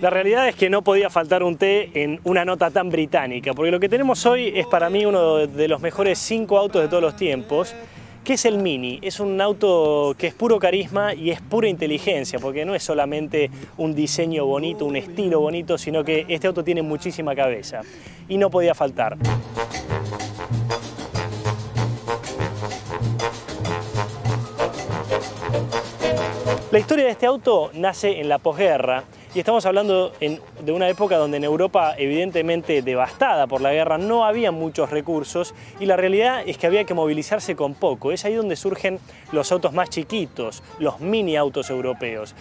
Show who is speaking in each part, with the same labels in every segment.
Speaker 1: La realidad es que no podía faltar un té en una nota tan británica, porque lo que tenemos hoy es para mí uno de los mejores 5 autos de todos los tiempos, que es el Mini. Es un auto que es puro carisma y es pura inteligencia, porque no es solamente un diseño bonito, un estilo bonito, sino que este auto tiene muchísima cabeza y no podía faltar. La historia de este auto nace en la posguerra y estamos hablando de una época donde en Europa, evidentemente devastada por la guerra, no había muchos recursos y la realidad es que había que movilizarse con poco. Es ahí donde surgen los autos más chiquitos, los mini autos europeos.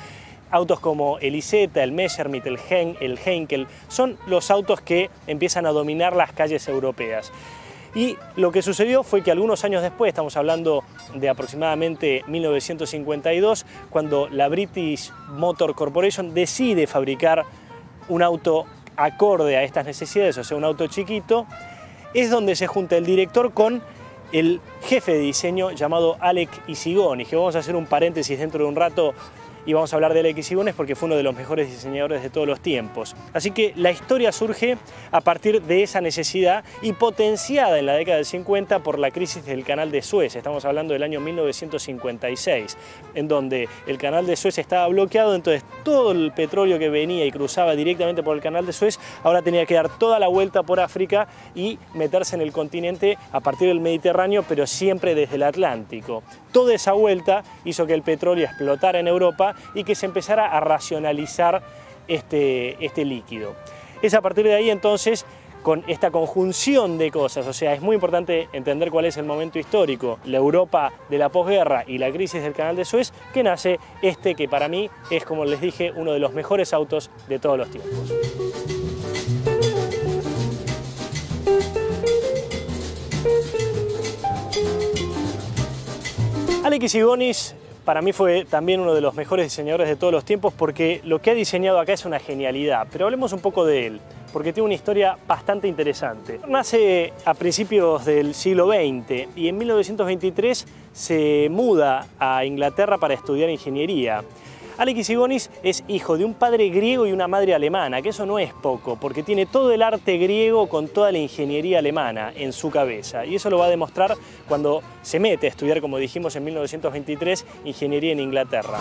Speaker 1: Autos como el Isetta, el Messerschmitt, el Heinkel, son los autos que empiezan a dominar las calles europeas. Y lo que sucedió fue que algunos años después, estamos hablando de aproximadamente 1952, cuando la British Motor Corporation decide fabricar un auto acorde a estas necesidades, o sea, un auto chiquito, es donde se junta el director con el jefe de diseño llamado Alec Issigonis, que vamos a hacer un paréntesis dentro de un rato y vamos a hablar de Alec Issigonis porque fue uno de los mejores diseñadores de todos los tiempos. Así que la historia surge a partir de esa necesidad y potenciada en la década del 50 por la crisis del Canal de Suez. Estamos hablando del año 1956, en donde el Canal de Suez estaba bloqueado, entonces todo el petróleo que venía y cruzaba directamente por el Canal de Suez ahora tenía que dar toda la vuelta por África y meterse en el continente a partir del Mediterráneo, pero siempre desde el Atlántico. Toda esa vuelta hizo que el petróleo explotara en Europa y que se empezara a racionalizar este líquido. Es a partir de ahí entonces, con esta conjunción de cosas, o sea, es muy importante entender cuál es el momento histórico, la Europa de la posguerra y la crisis del Canal de Suez, que nace este que para mí es, como les dije, uno de los mejores autos de todos los tiempos. Alec Issigonis para mí fue también uno de los mejores diseñadores de todos los tiempos porque lo que ha diseñado acá es una genialidad, pero hablemos un poco de él, porque tiene una historia bastante interesante. Nace a principios del siglo XX y en 1923 se muda a Inglaterra para estudiar ingeniería. Alec Issigonis es hijo de un padre griego y una madre alemana, que eso no es poco, porque tiene todo el arte griego con toda la ingeniería alemana en su cabeza. Y eso lo va a demostrar cuando se mete a estudiar, como dijimos, en 1923, ingeniería en Inglaterra.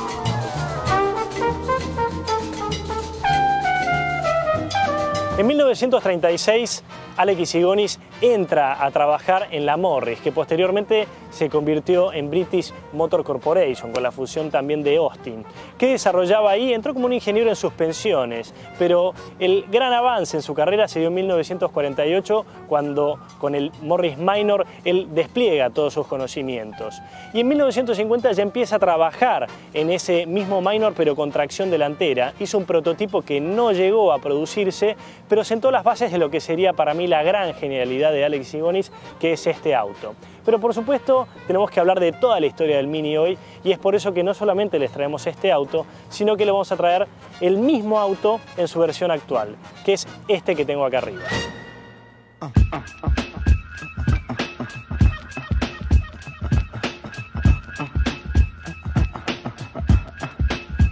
Speaker 1: En 1936, Alec Issigonis entra a trabajar en la Morris, que posteriormente se convirtió en British Motor Corporation, con la fusión también de Austin. ¿Qué desarrollaba ahí? Entró como un ingeniero en suspensiones, pero el gran avance en su carrera se dio en 1948, cuando con el Morris Minor él despliega todos sus conocimientos. Y en 1950 ya empieza a trabajar en ese mismo Minor, pero con tracción delantera. Hizo un prototipo que no llegó a producirse, pero sentó las bases de lo que sería para mí la gran genialidad de Alec Issigonis, que es este auto. Pero por supuesto tenemos que hablar de toda la historia del Mini hoy y es por eso que no solamente les traemos este auto, sino que le vamos a traer el mismo auto en su versión actual, que es este que tengo acá arriba.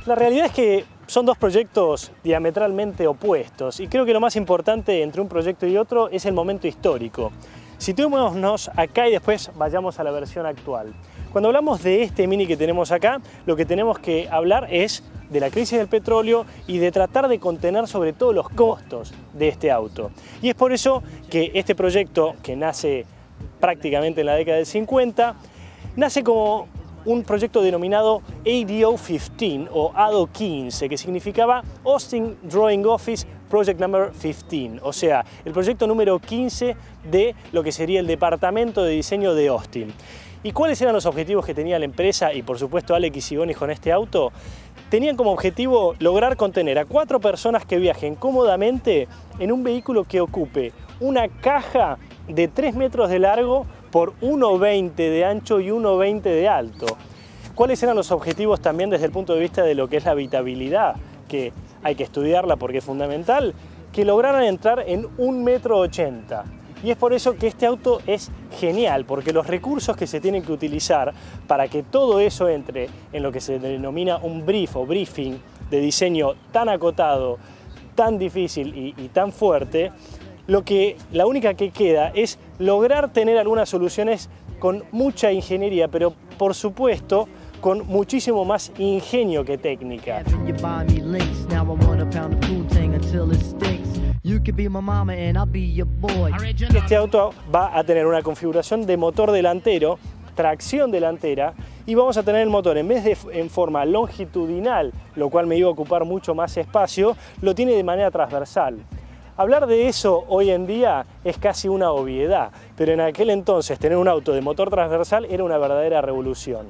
Speaker 1: La realidad es que son dos proyectos diametralmente opuestos y creo que lo más importante entre un proyecto y otro es el momento histórico. Situémonos acá y después vayamos a la versión actual. Cuando hablamos de este Mini que tenemos acá, lo que tenemos que hablar es de la crisis del petróleo y de tratar de contener sobre todo los costos de este auto. Y es por eso que este proyecto, que nace prácticamente en la década del 50, nace como un proyecto denominado ADO-15 o ADO-15, que significaba Austin Drawing Office Project Number 15, o sea, el proyecto número 15 de lo que sería el departamento de diseño de Austin. ¿Y cuáles eran los objetivos que tenía la empresa y por supuesto Alec Issigonis con este auto? Tenían como objetivo lograr contener a 4 personas que viajen cómodamente en un vehículo que ocupe una caja de 3 metros de largo por 1,20 de ancho y 1,20 de alto. ¿Cuáles eran los objetivos también desde el punto de vista de lo que es la habitabilidad? Que hay que estudiarla porque es fundamental, que lograran entrar en 1,80 m. Y es por eso que este auto es genial, porque los recursos que se tienen que utilizar para que todo eso entre en lo que se denomina un brief o briefing de diseño tan acotado, tan difícil y tan fuerte, la única que queda es lograr tener algunas soluciones con mucha ingeniería, pero por supuesto con muchísimo más ingenio que técnica. Este auto va a tener una configuración de motor delantero, tracción delantera, y vamos a tener el motor, en vez de en forma longitudinal, lo cual me iba a ocupar mucho más espacio, lo tiene de manera transversal. Hablar de eso hoy en día es casi una obviedad, pero en aquel entonces tener un auto de motor transversal era una verdadera revolución.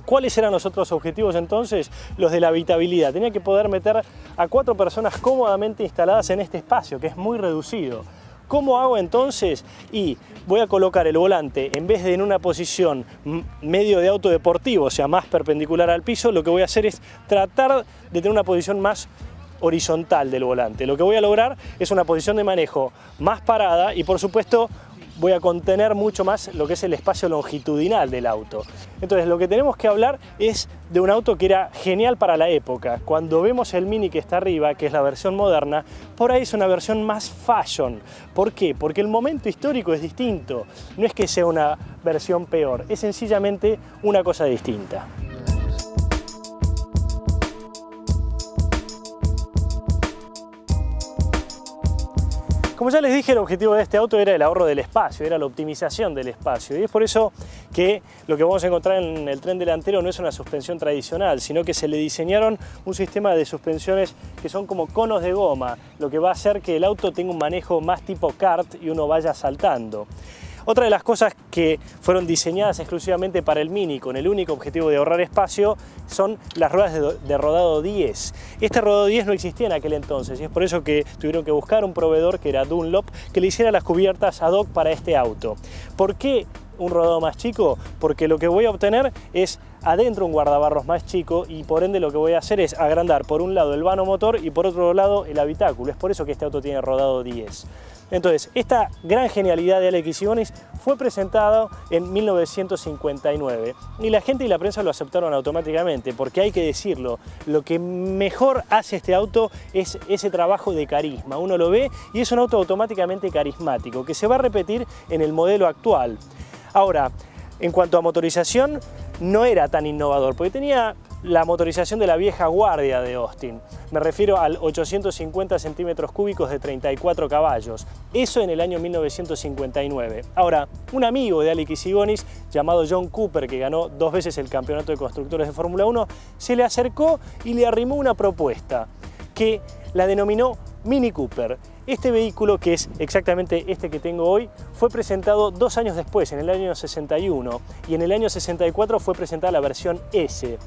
Speaker 1: ¿Cuáles eran los otros objetivos entonces? Los de la habitabilidad. Tenía que poder meter a 4 personas cómodamente instaladas en este espacio, que es muy reducido. ¿Cómo hago entonces? Y voy a colocar el volante, en vez de en una posición medio de auto deportivo, o sea, más perpendicular al piso, lo que voy a hacer es tratar de tener una posición más horizontal del volante. Lo que voy a lograr es una posición de manejo más parada y, por supuesto, voy a contener mucho más lo que es el espacio longitudinal del auto. Entonces, lo que tenemos que hablar es de un auto que era genial para la época. Cuando vemos el Mini que está arriba, que es la versión moderna, por ahí es una versión más fashion. ¿Por qué? Porque el momento histórico es distinto. No es que sea una versión peor, es sencillamente una cosa distinta. Como ya les dije, el objetivo de este auto era el ahorro del espacio, era la optimización del espacio, y es por eso que lo que vamos a encontrar en el tren delantero no es una suspensión tradicional, sino que se le diseñaron un sistema de suspensiones que son como conos de goma, lo que va a hacer que el auto tenga un manejo más tipo kart y uno vaya saltando. Otra de las cosas que fueron diseñadas exclusivamente para el Mini con el único objetivo de ahorrar espacio son las ruedas de rodado 10. Este rodado 10 no existía en aquel entonces y es por eso que tuvieron que buscar un proveedor que era Dunlop que le hiciera las cubiertas ad hoc para este auto. ¿Por qué un rodado más chico? Porque lo que voy a obtener es adentro un guardabarros más chico y por ende lo que voy a hacer es agrandar por un lado el vano motor y por otro lado el habitáculo. Es por eso que este auto tiene rodado 10. Entonces, esta gran genialidad de Alex Igonis fue presentado en 1959 y la gente y la prensa lo aceptaron automáticamente, porque hay que decirlo, lo que mejor hace este auto es ese trabajo de carisma. Uno lo ve y es un auto automáticamente carismático, que se va a repetir en el modelo actual. Ahora, en cuanto a motorización, no era tan innovador, porque tenía la motorización de la vieja guardia de Austin. Me refiero al 850 centímetros cúbicos de 34 caballos. Eso en el año 1959. Ahora, un amigo de Alex Igonis, llamado John Cooper, que ganó 2 veces el campeonato de constructores de Fórmula 1, se le acercó y le arrimó una propuesta que la denominó Mini Cooper. Este vehículo, que es exactamente este que tengo hoy, fue presentado 2 años después, en el año 61, y en el año 64 fue presentada la versión S.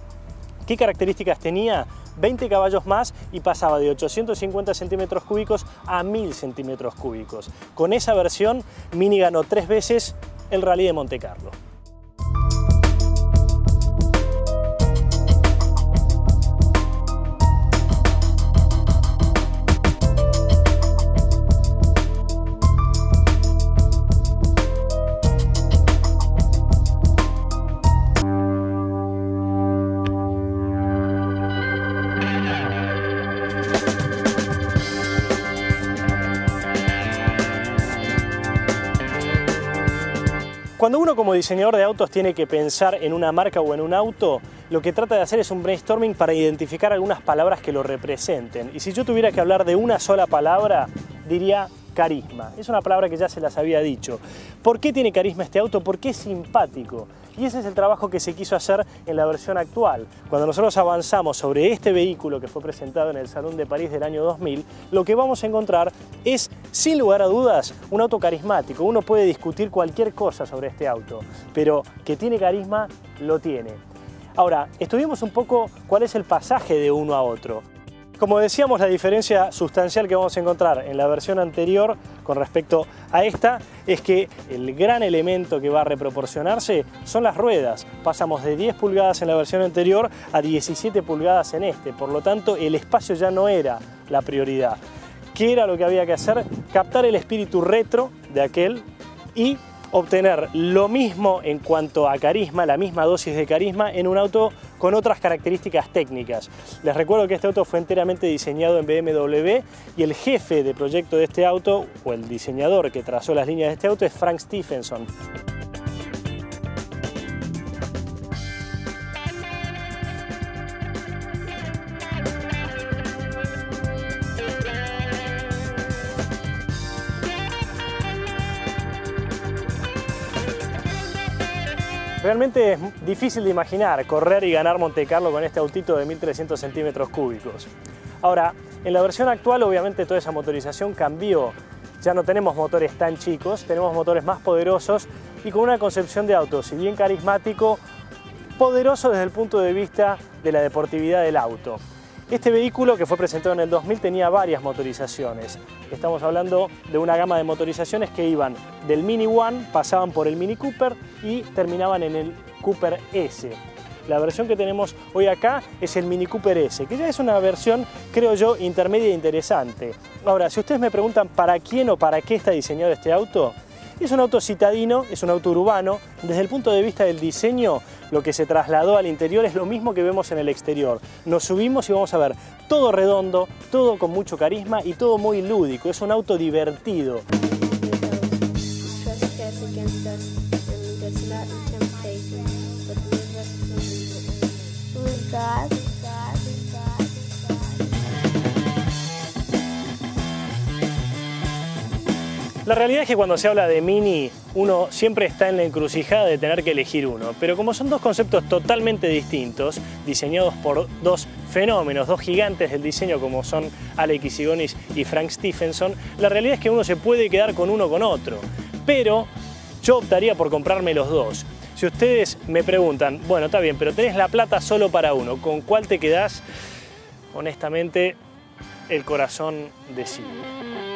Speaker 1: ¿Qué características tenía? 20 caballos más y pasaba de 850 centímetros cúbicos a 1000 centímetros cúbicos. Con esa versión, Mini ganó 3 veces el Rally de Monte Carlo. Cuando uno como diseñador de autos tiene que pensar en una marca o en un auto, lo que trata de hacer es un brainstorming para identificar algunas palabras que lo representen. Y si yo tuviera que hablar de una sola palabra, diría carisma. Es una palabra que ya se las había dicho. ¿Por qué tiene carisma este auto? Porque es simpático. Y ese es el trabajo que se quiso hacer en la versión actual. Cuando nosotros avanzamos sobre este vehículo que fue presentado en el Salón de París del año 2000, lo que vamos a encontrar es, sin lugar a dudas, un auto carismático. Uno puede discutir cualquier cosa sobre este auto, pero que tiene carisma, lo tiene. Ahora, estudiemos un poco cuál es el pasaje de uno a otro. Como decíamos, la diferencia sustancial que vamos a encontrar en la versión anterior con respecto a esta es que el gran elemento que va a reproporcionarse son las ruedas. Pasamos de 10 pulgadas en la versión anterior a 17 pulgadas en este, por lo tanto el espacio ya no era la prioridad. ¿Qué era lo que había que hacer? Captar el espíritu retro de aquel y obtener lo mismo en cuanto a carisma, la misma dosis de carisma en un auto con otras características técnicas. Les recuerdo que este auto fue enteramente diseñado en BMW y el jefe de proyecto de este auto, o el diseñador que trazó las líneas de este auto, es Frank Stephenson. Realmente es difícil de imaginar correr y ganar Monte Carlo con este autito de 1300 centímetros cúbicos. Ahora, en la versión actual obviamente toda esa motorización cambió. Ya no tenemos motores tan chicos, tenemos motores más poderosos y con una concepción de auto, si bien carismático, poderoso desde el punto de vista de la deportividad del auto. Este vehículo, que fue presentado en el 2000, tenía varias motorizaciones. Estamos hablando de una gama de motorizaciones que iban del Mini One, pasaban por el Mini Cooper y terminaban en el Cooper S. La versión que tenemos hoy acá es el Mini Cooper S, que ya es una versión, creo yo, intermedia e interesante. Ahora, si ustedes me preguntan para quién o para qué está diseñado este auto, es un auto citadino, es un auto urbano. Desde el punto de vista del diseño, lo que se trasladó al interior es lo mismo que vemos en el exterior. Nos subimos y vamos a ver todo redondo, todo con mucho carisma y todo muy lúdico. Es un auto divertido. La realidad es que cuando se habla de Mini, uno siempre está en la encrucijada de tener que elegir uno, pero como son dos conceptos totalmente distintos, diseñados por dos fenómenos, dos gigantes del diseño como son Alec Issigonis y Frank Stephenson, la realidad es que uno se puede quedar con uno o con otro, pero yo optaría por comprarme los dos. Si ustedes me preguntan, bueno, está bien, pero tenés la plata solo para uno, ¿con cuál te quedás? Honestamente, el corazón decide.